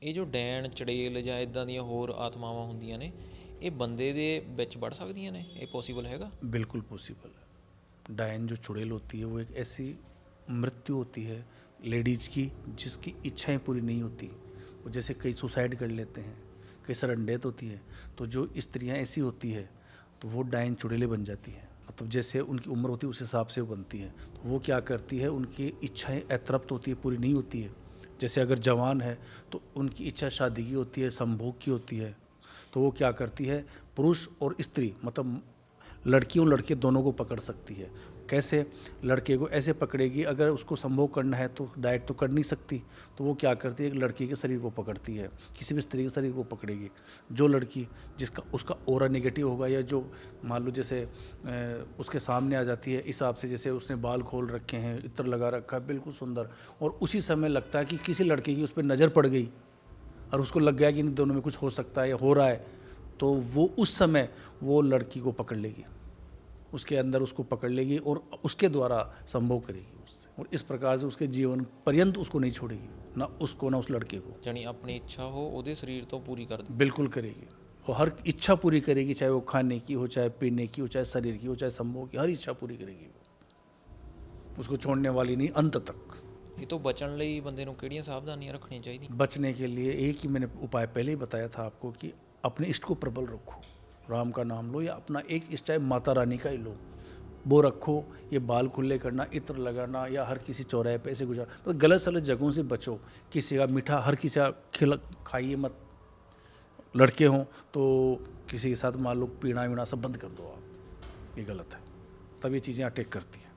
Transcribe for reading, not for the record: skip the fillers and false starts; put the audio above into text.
ਇਹ ਜੋ ਡੈਣ ਚੜੇਲ ਜਾਂ ਇਦਾਂ ਦੀਆਂ ਹੋਰ ਆਤਮਾਵਾਂ ਹੁੰਦੀਆਂ ਨੇ, ਇਹ ਬੰਦੇ ਦੇ ਵਿੱਚ ਵੜ ਸਕਦੀਆਂ ਨੇ? ਇਹ ਪੋਸੀਬਲ ਹੈਗਾ? बिल्कुल पॉसिबल है। डायन जो चुड़ैल होती है वो एक ऐसी मृत्यु होती है लेडीज़ की जिसकी इच्छाएं पूरी नहीं होती। वो जैसे कई सुसाइड कर लेते हैं, कई सडन डेथ होती है, तो जो स्त्रियां ऐसी होती है तो वो डायन चुड़ैलें बन जाती हैं। मतलब जैसे उनकी उम्र होती है उस हिसाब से वो बनती है। तो वो क्या करती है, उनकी इच्छाएं अतृप्त होती है, पूरी नहीं होती है। जैसे अगर जवान है तो उनकी इच्छा शादी की होती है, संभोग की होती है, तो वो क्या करती है, पुरुष और स्त्री मतलब लड़की और लड़के दोनों को पकड़ सकती है। कैसे? लड़के को ऐसे पकड़ेगी, अगर उसको संभोग करना है तो डाइट तो कर नहीं सकती, तो वो क्या करती है, एक लड़की के शरीर को पकड़ती है, किसी भी स्त्री के शरीर को पकड़ेगी। जो लड़की जिसका उसका ऑरा नेगेटिव होगा, या जो मान लो जैसे उसके सामने आ जाती है, हिसाब से जैसे उसने बाल खोल रखे हैं, इत्र लगा रखा है, बिल्कुल सुंदर, और उसी समय लगता है कि किसी लड़के की उस पर नज़र पड़ गई और उसको लग गया कि इन दोनों में कुछ हो सकता है या हो रहा है, तो वो उस समय वो लड़की को पकड़ लेगी, उसके अंदर उसको पकड़ लेगी और उसके द्वारा संभोग करेगी उससे, और इस प्रकार से उसके जीवन पर्यंत उसको नहीं छोड़ेगी, ना उसको ना उस लड़के को। ਜਾਣੀ ਆਪਣੀ ਇੱਛਾ ਹੋ ਉਹਦੇ ਸਰੀਰ ਤੋਂ ਪੂਰੀ कर दे। बिल्कुल करेगी, वो हर इच्छा पूरी करेगी, चाहे वो खाने की हो, चाहे पीने की हो, चाहे शरीर की हो, चाहे संभोग की, हर इच्छा पूरी करेगी वो, उसको छोड़ने वाली नहीं अंत तक। ਇਹ ਤੋਂ बचण ਲਈ ਬੰਦੇ ਨੂੰ ਕਿਹੜੀਆਂ ਸਾਵਧਾਨੀਆਂ ਰੱਖਣੀਆਂ ਚਾਹੀਦੀਆਂ? बचने के लिए एक ही मैंने उपाय पहले ही बताया था आपको कि अपने इष्ट को प्रबल रखो, राम का नाम लो, या अपना एक इष्ट चाहे माता रानी का ही लो, वो रखो। ये बाल खुले करना, इत्र लगाना, या हर किसी चौराहे पे ऐसे गुजर, तो गलत सलत जगहों से बचो। किसी का मीठा हर किसी का खाइए मत, लड़के हों तो किसी के साथ मान लो पीना वीना सब बंद कर दो आप, ये गलत है, तब ये चीज़ें अटैक करती हैं।